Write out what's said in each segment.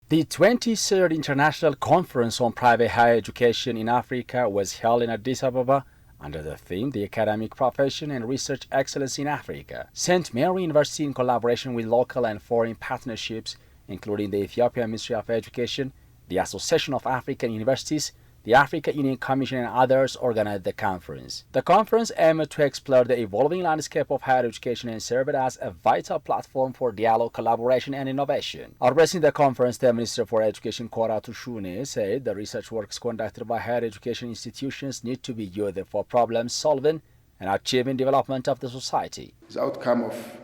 The 23rd International Conference on Private Higher Education in Africa was held in Addis Ababa under the theme The Academic Profession and Research Excellence in Africa. St. Mary University, in collaboration with local and foreign partnerships, including the Ethiopian Ministry of Education, the Association of African Universities, the African Union Commission and others organized the conference. The conference aimed to explore the evolving landscape of higher education and served as a vital platform for dialogue, collaboration and innovation. Addressing the conference, the Minister for Education, Koratu Shune, said the research works conducted by higher education institutions need to be used for problem solving and achieving development of the society. The outcome of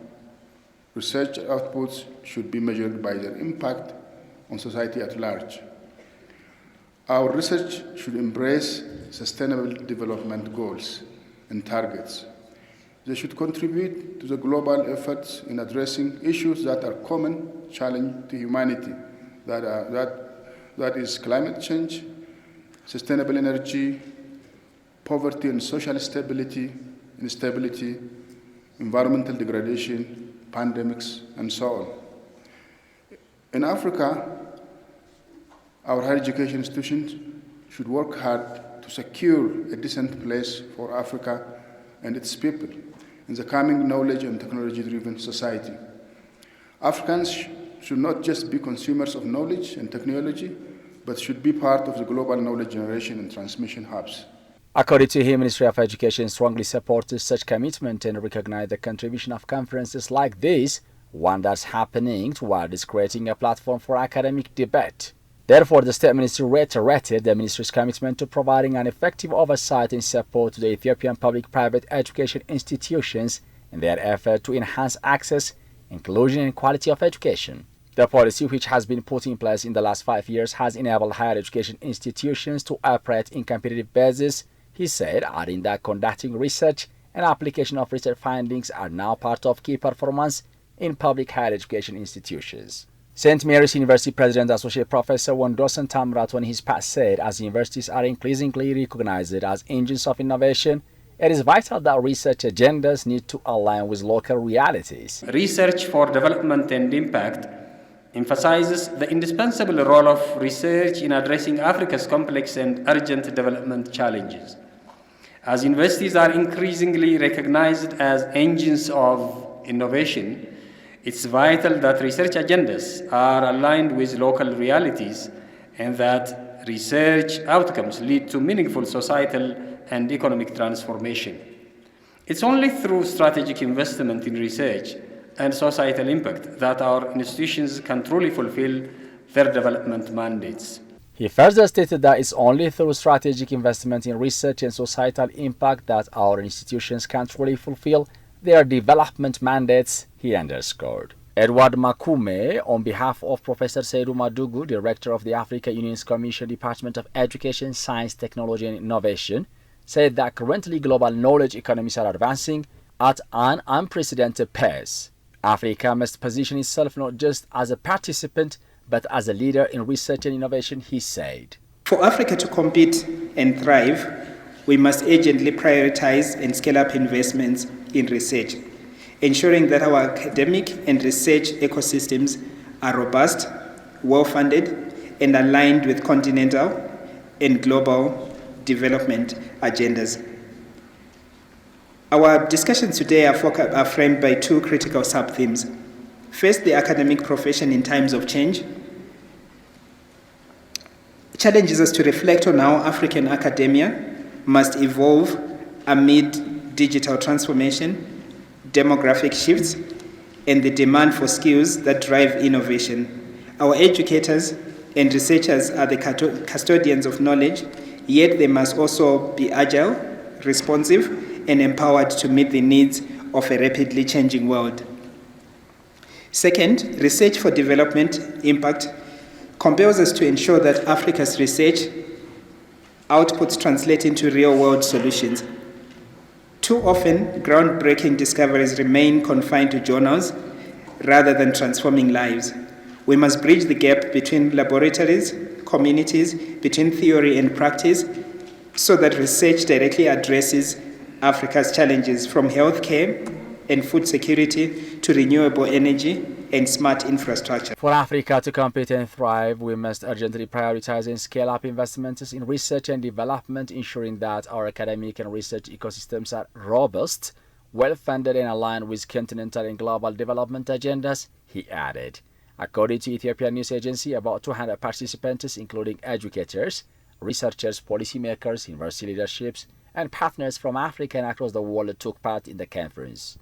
research outputs should be measured by their impact on society at large. Our research should embrace sustainable development goals and targets. They should contribute to the global efforts in addressing issues that are common challenge to humanity, that is climate change, sustainable energy, poverty and social instability, environmental degradation, pandemics, and so on. In Africa, our higher education institutions should work hard to secure a decent place for Africa and its people in the coming knowledge and technology-driven society. Africans should not just be consumers of knowledge and technology, but should be part of the global knowledge generation and transmission hubs. According to him, Ministry of Education strongly supports such commitment and recognizes the contribution of conferences like this, one that's happening towards creating a platform for academic debate. Therefore, the State Ministry reiterated the Ministry's commitment to providing an effective oversight and support to the Ethiopian public-private education institutions in their effort to enhance access, inclusion and quality of education. The policy, which has been put in place in the last 5 years, has enabled higher education institutions to operate in competitive basis, he said, adding that conducting research and application of research findings are now part of key performance in public higher education institutions. St. Mary's University President Associate Professor Wondosan Tamrat on his part said, as universities are increasingly recognized as engines of innovation, it is vital that research agendas need to align with local realities. Research for development and impact emphasizes the indispensable role of research in addressing Africa's complex and urgent development challenges. As universities are increasingly recognized as engines of innovation, it's vital that research agendas are aligned with local realities and that research outcomes lead to meaningful societal and economic transformation. It's only through strategic investment in research and societal impact that our institutions can truly fulfill their development mandates. He further stated that it's only through strategic investment in research and societal impact that our institutions can truly fulfill their development mandates, he underscored. Edward Makume, on behalf of Professor Seidu Madugu, Director of the African Union's Commission Department of Education, Science, Technology and Innovation, said that currently global knowledge economies are advancing at an unprecedented pace. Africa must position itself not just as a participant, but as a leader in research and innovation, he said. For Africa to compete and thrive, we must urgently prioritize and scale up investments in research, ensuring that our academic and research ecosystems are robust, well-funded, and aligned with continental and global development agendas. Our discussions today are framed by two critical sub-themes. First, the academic profession in times of change challenges us to reflect on how African academia must evolve amid digital transformation, demographic shifts, and the demand for skills that drive innovation. Our educators and researchers are the custodians of knowledge, yet they must also be agile, responsive, and empowered to meet the needs of a rapidly changing world. Second, research for development impact compels us to ensure that Africa's research outputs translate into real-world solutions. Too often, groundbreaking discoveries remain confined to journals rather than transforming lives. We must bridge the gap between laboratories, communities, between theory and practice, so that research directly addresses Africa's challenges from healthcare and food security to renewable energy and smart infrastructure. For Africa to compete and thrive, we must urgently prioritize and scale up investments in research and development, ensuring that our academic and research ecosystems are robust, well-funded and aligned with continental and global development agendas, he added. According to Ethiopian news agency, about 200 participants, including educators, researchers, policymakers, university leaderships, and partners from Africa and across the world took part in the conference.